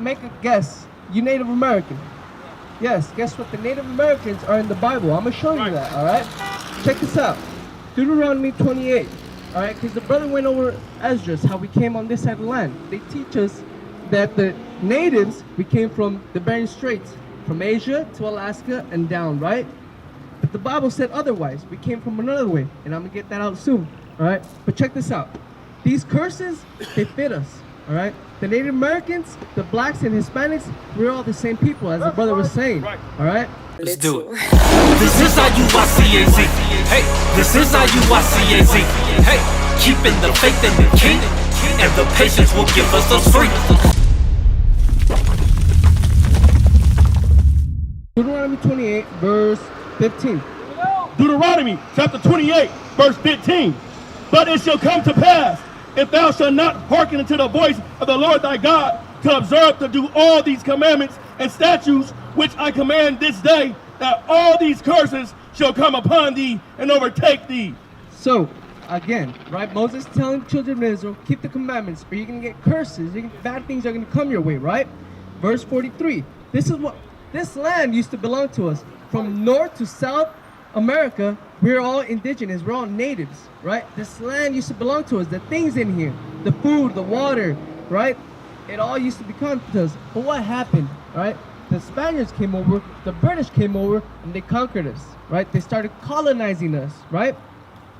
make a guess. You Native American. Yes, guess what? The Native Americans are in the Bible. I'm going to show you that, all right? Check this out. Deuteronomy 28, all right? Because the brother went over Esdras, how we came on this side of the land. They teach us that the natives, we came from the Bering Straits, from Asia to Alaska and down, right? But the Bible said otherwise. We came from another way, and I'm going to get that out soon, all right? But check this out. These curses, they fit us, all right? The Native Americans, the blacks and Hispanics, we're all the same people, as the brother was saying, all right? Let's do it. This is IUIC. Hey, this is IUIC. Hey, keeping the faith in the King, and the patience will give us the strength. Deuteronomy 28, verse 15. Deuteronomy chapter 28, verse 15. But it shall come to pass, if thou shalt not hearken unto the voice of the Lord thy God, to observe to do all these commandments and statutes which I command this day, that all these curses shall come upon thee and overtake thee. So, again, right, Moses telling the children of Israel, keep the commandments, or you're going to get curses, bad things are going to come your way, right? Verse 43. This land used to belong to us. From North to South America, we're all indigenous, we're all natives, right? This land used to belong to us. The things in here, the food, the water, right? It all used to belong to us. But what happened, right? The Spaniards came over, the British came over, and they conquered us, right? They started colonizing us, right?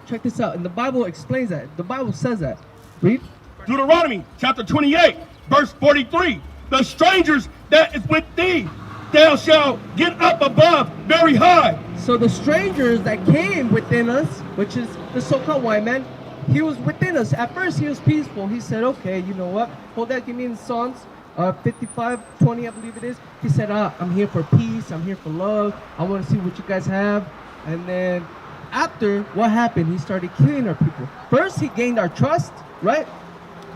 Check this out, and the Bible explains that. The Bible says that. Read. Deuteronomy chapter 28, verse 43. The strangers that is with thee, thou shalt get up above very high. So the strangers that came within us, which is the so-called white man, he was within us. At first he was peaceful. He said, okay, you know what? Hold that, give me in Psalms 55:20, I believe it is. He said, I'm here for peace, I'm here for love, I want to see what you guys have. And then after, what happened? He started killing our people. First he gained our trust, right?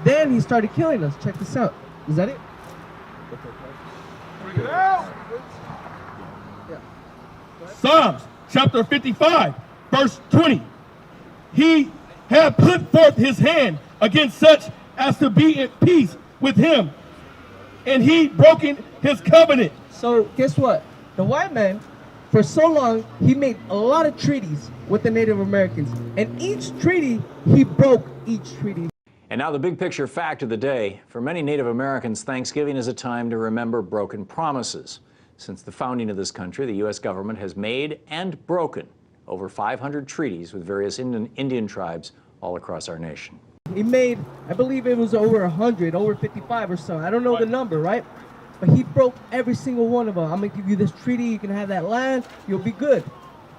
Then he started killing us. Check this out. Is that it? Bring it out. Psalms chapter 55, verse 20. He had put forth his hand against such as to be at peace with him, and he broken his covenant. So guess what? The white man, for so long, he made a lot of treaties with the Native Americans, and each treaty, he broke each treaty. And now the big picture fact of the day. For many Native Americans, Thanksgiving is a time to remember broken promises. Since the founding of this country, the U.S. government has made and broken over 500 treaties with various Indian tribes all across our nation. He made, I believe it was over 100, over 55 or so. I don't know the number, right? But he broke every single one of them. I'm going to give you this treaty. You can have that land. You'll be good.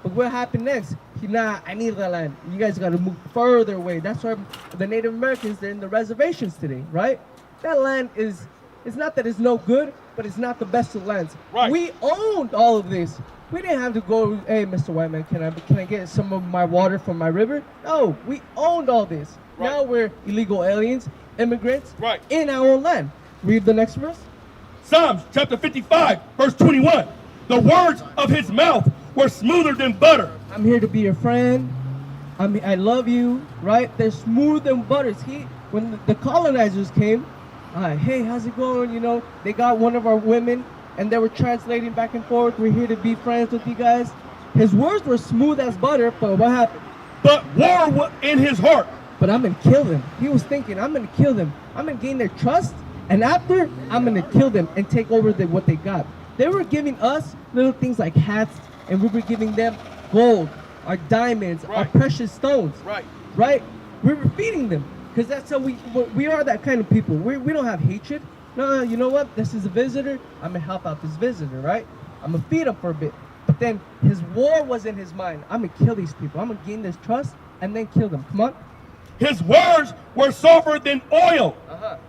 But what happened next? I need that land. You guys got to move further away. That's why the Native Americans, they're in the reservations today, right? That land is, it's not that it's no good, but it's not the best of lands. Right. We owned all of this. We didn't have to go, hey, Mr. Whiteman, can I get some of my water from my river? No, we owned all this. Right. Now we're illegal aliens, immigrants, Right. in our own land. Read the next verse. Psalms chapter 55, verse 21. The words of his mouth were smoother than butter. I'm here to be your friend. I love you, right? They're smooth than butter. When the colonizers came, hey, how's it going? You know, they got one of our women, and they were translating back and forth. We're here to be friends with you guys. His words were smooth as butter, but what happened? But war was in his heart. But I'm gonna kill them. He was thinking, I'm gonna kill them. I'm gonna gain their trust, and after, I'm gonna kill them and take over what they got. They were giving us little things like hats, and we were giving them gold, our diamonds, our precious stones. Right? We were feeding them, because that's how we are, that kind of people. We don't have hatred. No, you know what? This is a visitor. I'm gonna help out this visitor, right? I'm gonna feed him for a bit. But then his war was in his mind. I'm gonna kill these people. I'm gonna gain this trust and then kill them. Come on. His words were softer than oil,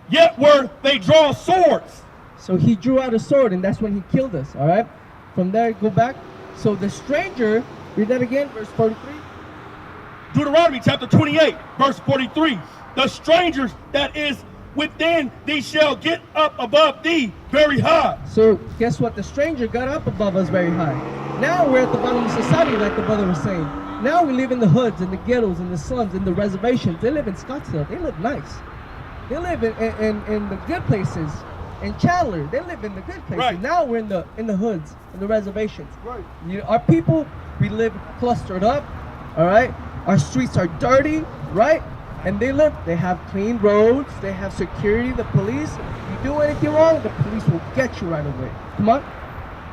yet were they draw swords. So he drew out a sword, and that's when he killed us, all right? From there, go back. So the stranger, read that again, verse 43. Deuteronomy chapter 28, verse 43. The strangers that is within thee shall get up above thee very high. So guess what? The stranger got up above us very high. Now we're at the bottom of society, like the brother was saying. Now we live in the hoods, in the ghettos, in the slums, in the reservations. They live in Scottsdale. They live nice. They live in the good places. and Chandler. They live in the good places. Right. Now we're in the hoods, in the reservations. Right. Our people, we live clustered up. All right. Our streets are dirty, right? And they have clean roads. They have security. The police. You do anything wrong, the police will get you right away. Come on.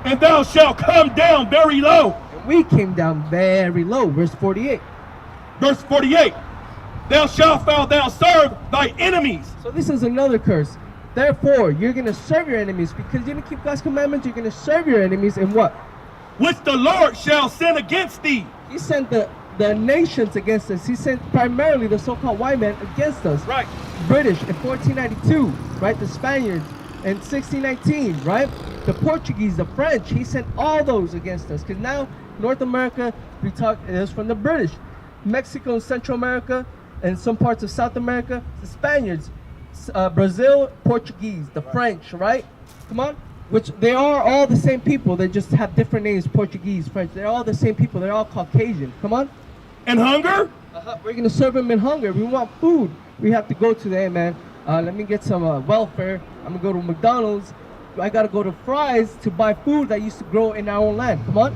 And thou shalt come down very low. And we came down very low. Verse 48. Verse 48. Thou shalt thou serve thy enemies. So this is another curse. Therefore, you're going to serve your enemies because you're going to keep God's commandments. You're going to serve your enemies in what? Which the Lord shall send against thee. He sent the nations against us. He sent primarily the so-called white man against us. Right. British in 1492, right? The Spaniards in 1619, right? The Portuguese, the French. He sent all those against us. Because now North America, is from the British. Mexico and Central America and some parts of South America, the Spaniards. Brazil, Portuguese, the French, right? Come on. Which they are all the same people. They just have different names, Portuguese, French. They're all the same people. They're all Caucasian. Come on. And hunger? We're going to serve them in hunger. We want food. We have to go to them, man. Let me get some welfare. I'm going to go to McDonald's. I got to go to Fry's to buy food that used to grow in our own land. Come on.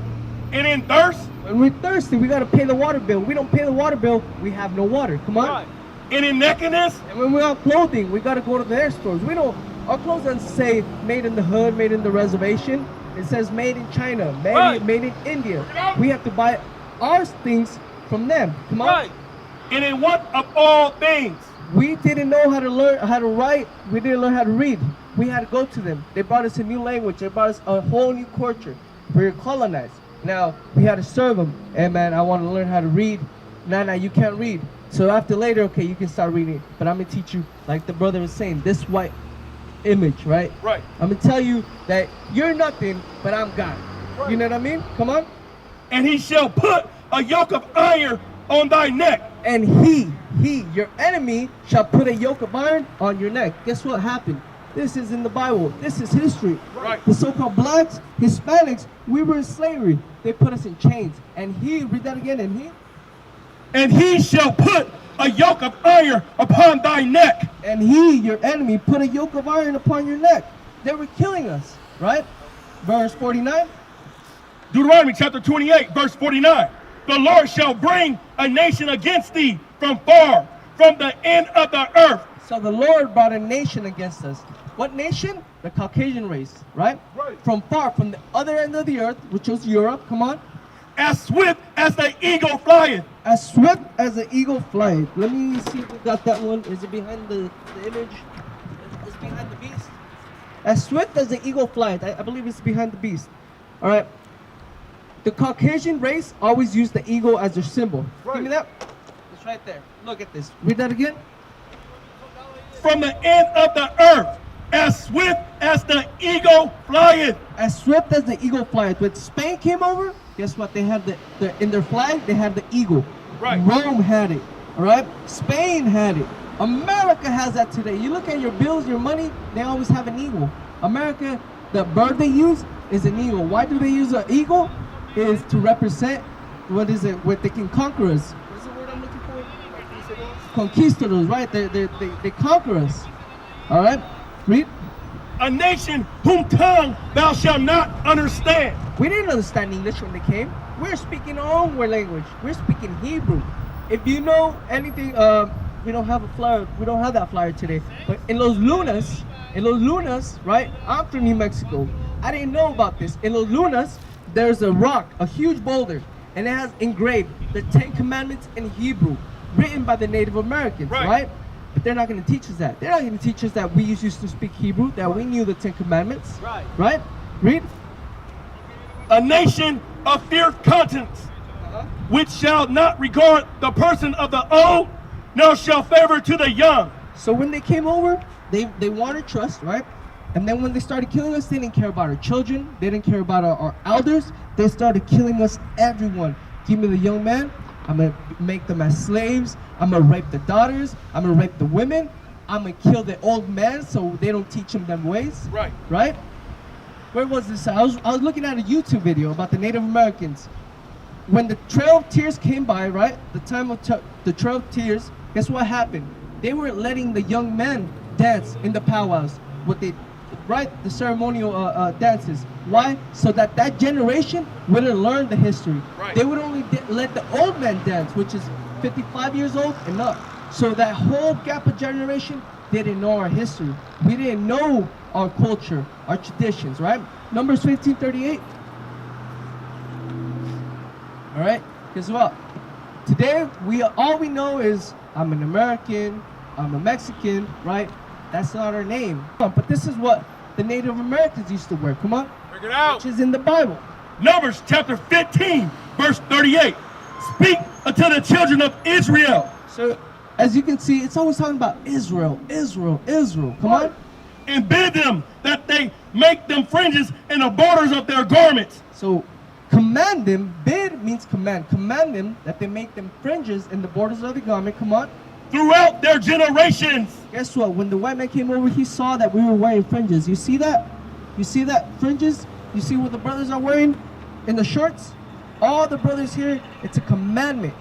And in thirst? When we're thirsty, we got to pay the water bill. We don't pay the water bill, we have no water. Come on. Right. And in nakedness? And when we're out clothing, we got to go to their stores. Our clothes doesn't say made in the hood, made in the reservation. It says made in China, made in India. We have to buy our things from them. Come on. Right. And in what of all things? We didn't know how to learn how to write. We didn't learn how to read. We had to go to them. They brought us a new language. They brought us a whole new culture. We were colonized. Now we had to serve them. And man, I want to learn how to read. Nah, you can't read. So after later, okay, you can start reading. But I'm gonna teach you, like the brother was saying, this white image, right? Right. I'm gonna tell you that you're nothing, but I'm God. Right. You know what I mean? Come on. And he shall put a yoke of iron on thy neck. And he, your enemy, shall put a yoke of iron on your neck. Guess what happened? This is in the Bible. This is history. Right. The so-called blacks, Hispanics, we were in slavery. They put us in chains. And he, read that again, And he shall put a yoke of iron upon thy neck. And he, your enemy, put a yoke of iron upon your neck. They were killing us, right? Verse 49. Deuteronomy chapter 28, verse 49. The Lord shall bring a nation against thee from far, from the end of the earth. So the Lord brought a nation against us. What nation? The Caucasian race, right? Right. From far, from the other end of the earth, which was Europe. Come on. As swift as the eagle flyeth. As swift as the eagle flies. Let me see if we got that one. Is it behind the image? It's behind the beast. As swift as the eagle flies. I believe it's behind the beast. All right. The Caucasian race always used the eagle as their symbol. Right. Give me that. It's right there. Look at this. Read that again. From the end of the earth, as swift as the eagle flieth. As swift as the eagle flies. When Spain came over, guess what? They had in their flag, they had the eagle. Right. Rome had it. All right. Spain had it. America has that today. You look at your bills, your money, they always have an eagle. America, the bird they use is an eagle. Why do they use an eagle? Is to represent, what they can conquer us. What's the word I'm looking for? Conquistadors, right? They conquer us. All right. Read. A nation whom tongue thou shalt not understand. We didn't understand English when they came. We're speaking our own language. We're speaking Hebrew. If you know anything, we don't have a flyer. We don't have that flyer today. But in Los Lunas, right? I'm from New Mexico. I didn't know about this. In Los Lunas, there's a rock, a huge boulder, and it has engraved the 10 Commandments in Hebrew, written by the Native Americans, right? But they're not going to teach us that. They're not going to teach us that we used to speak Hebrew, that we knew the 10 Commandments. Right? Read. A nation of fierce countenance, which shall not regard the person of the old, nor shall favor to the young. So when they came over, they wanted trust, right? And then when they started killing us, they didn't care about our children. They didn't care about our elders. They started killing us, everyone. Give me the young man. I'm going to make them as slaves. I'm going to rape the daughters. I'm going to rape the women. I'm going to kill the old men so they don't teach them ways. Right? Where was this? I was looking at a YouTube video about the Native Americans. When the Trail of Tears came by, right? The time of the Trail of Tears, guess what happened? They were letting the young men dance in the powwows. right? The ceremonial dances. Why? So that that generation wouldn't learn the history. Right. They would only let the old men dance, which is 55 years old and up. So that whole gap of generation, they didn't know our history. We didn't know our culture, our traditions, right? Numbers 15:38. All right, guess what? Today, all we know is I'm an American, I'm a Mexican, right? That's not our name. But this is what the Native Americans used to wear. Come on. Bring it out. Which is in the Bible. Numbers chapter 15, verse 38. Speak unto the children of Israel. So, as you can see, it's always talking about Israel, Israel, Israel. Come on. And bid them that they make them fringes in the borders of their garments. So, command them, bid means command. Command them that they make them fringes in the borders of the garment. Come on. Throughout their generations. Guess what? When the white man came over, he saw that we were wearing fringes. You see that? You see that fringes? You see what the brothers are wearing in the shorts? All the brothers here, it's a commandment.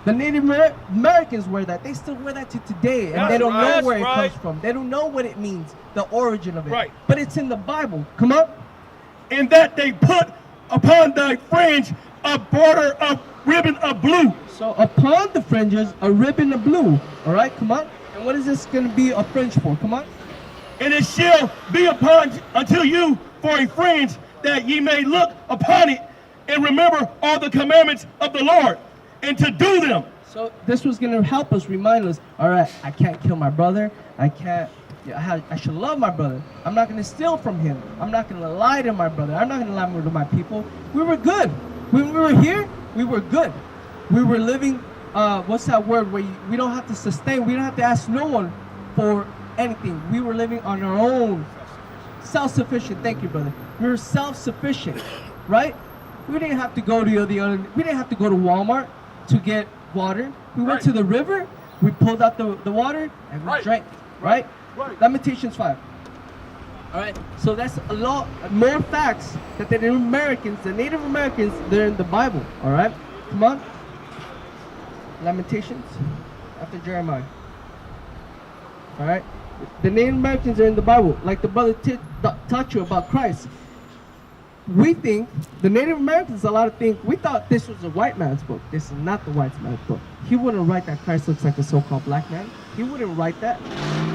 The Native Americans wear that. They still wear that to today, and they don't know where it comes from. They don't know what it means, the origin of it. Right. But it's in the Bible. Come on. And that they put upon thy fringe a border of ribbon of blue. So upon the fringes, a ribbon of blue. All right, come on. And what is this going to be a fringe for? Come on. And it shall be upon unto you for a fringe, that ye may look upon it and remember all the commandments of the Lord, and to do them. So this was going to help us, remind us, all right, I can't kill my brother. I should love my brother. I'm not going to steal from him. I'm not going to lie to my brother. I'm not going to lie to my people. We were good. When we were here, we were good. We were living, what's that word, where we don't have to sustain, we don't have to ask no one for anything. We were living on our own. Self-sufficient, thank you, brother. We were self-sufficient, right? We didn't have to go to we didn't have to go to Walmart to get water. We went to the river, we pulled out the water, and we drank, right? Lamentations 5. All right, so that's a lot more facts that the Native Americans, they're in the Bible, all right? Come on. Lamentations after Jeremiah. All right, the Native Americans are in the Bible, like the brother taught you about Christ. We think, the Native Americans, a lot of things, we thought this was a white man's book. This is not the white man's book. He wouldn't write that Christ looks like a so-called black man. He wouldn't write that.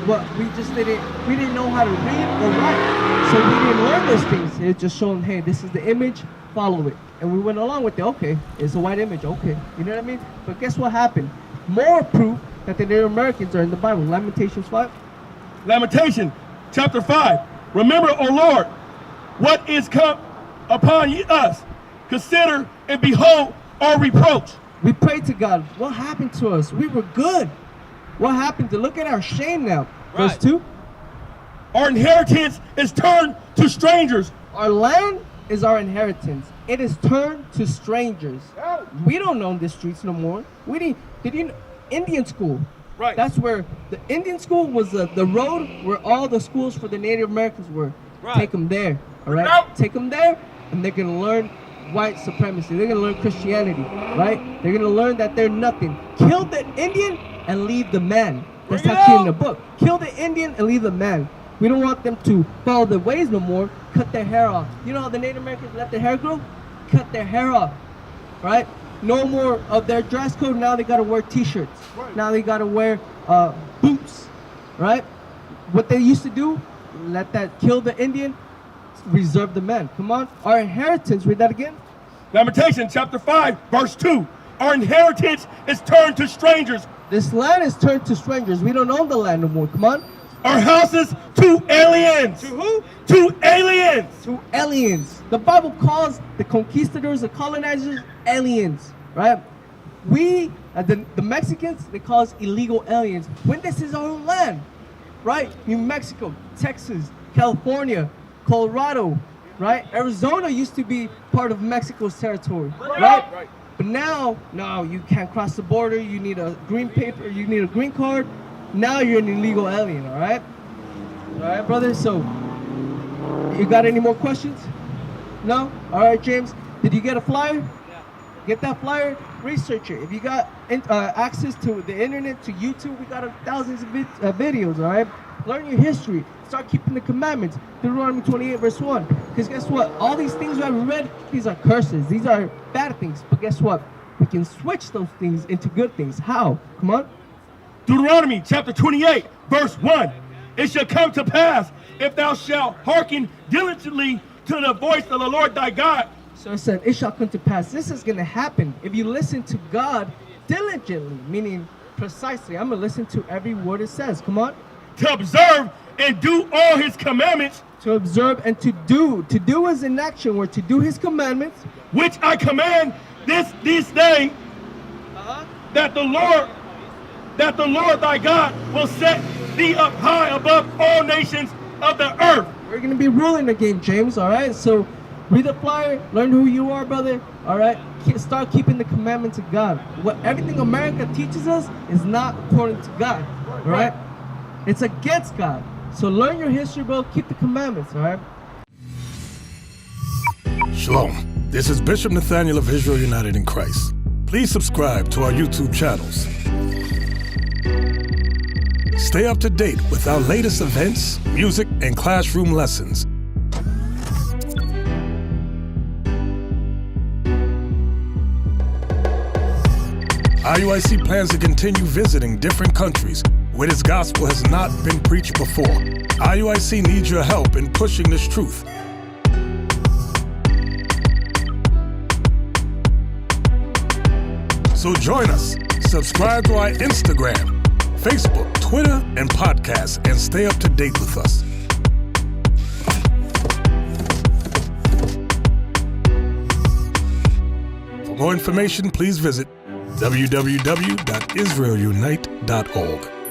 But we didn't know how to read or write. So we didn't learn those things. It just showed, hey, this is the image, follow it. And we went along with it. Okay, it's a white image, okay. You know what I mean? But guess what happened? More proof that the Native Americans are in the Bible. Lamentations 5. Lamentation chapter 5. Remember, O Lord, what is come upon us. Consider and behold our reproach. We prayed to God. What happened to us? We were good. What happened to? Look at our shame now. Verse 2. Our inheritance is turned to strangers. Our land is our inheritance. It is turned to strangers. We don't own the streets no more. Did you know, Indian school? Right. That's where the Indian school was the road where all the schools for the Native Americans were. Right. Take them there. All right. Take them there, and they're gonna learn white supremacy. They're gonna learn Christianity, right? They're gonna learn that they're nothing. Kill the Indian and leave the man. That's actually in the book. Kill the Indian and leave the man. We don't want them to follow their ways no more. Cut their hair off. You know how the Native Americans let their hair grow? Cut their hair off, right? No more of their dress code. Now they gotta wear t-shirts. Now they gotta wear boots, right? What they used to do, kill the Indian, reserve the man. Come on. Our inheritance, read that again. Lamentation chapter 5, verse 2. Our inheritance is turned to strangers. This land is turned to strangers. We don't own the land no more. Come on. Our houses to aliens. To who? To aliens. To aliens. The Bible calls the conquistadors, the colonizers, aliens, right? We, the Mexicans, they call us illegal aliens. When this is our own land, right? New Mexico, Texas, California, Colorado, right? Arizona used to be part of Mexico's territory, right? But now, no, you can't cross the border. You need a green paper. You need a green card. Now you're an illegal alien, all right? All right, brother? So, you got any more questions? No? All right, James. Did you get a flyer? Yeah. Get that flyer. Research it. If you got access to the internet, to YouTube, we got thousands of videos, all right? Learn your history. Start keeping the commandments. Deuteronomy 28 verse 1. Because guess what? All these things that we read, these are curses. These are bad things. But guess what? We can switch those things into good things. How? Come on. Deuteronomy chapter 28, verse 1. It shall come to pass, if thou shalt hearken diligently to the voice of the Lord thy God. So it said, it shall come to pass. This is going to happen if you listen to God diligently, meaning precisely. I'm going to listen to every word it says. Come on. To observe and do all his commandments. To observe and to do. To do is an action word. To do his commandments. Which I command this day, that the Lord thy God will set thee up high above all nations of the earth. We're going to be ruling the game, James, all right? So read the flyer, learn who you are, brother, all right? Start keeping the commandments of God. Everything America teaches us is not according to God, all right? It's against God. So learn your history, bro. Keep the commandments, all right? Shalom. This is Bishop Nathaniel of Israel United in Christ. Please subscribe to our YouTube channels. Stay up to date with our latest events, music, and classroom lessons. IUIC plans to continue visiting different countries where this gospel has not been preached before. IUIC needs your help in pushing this truth. So join us. Subscribe to our Instagram, Facebook, Twitter, and podcasts, and stay up to date with us. For more information, please visit www.israelunite.org.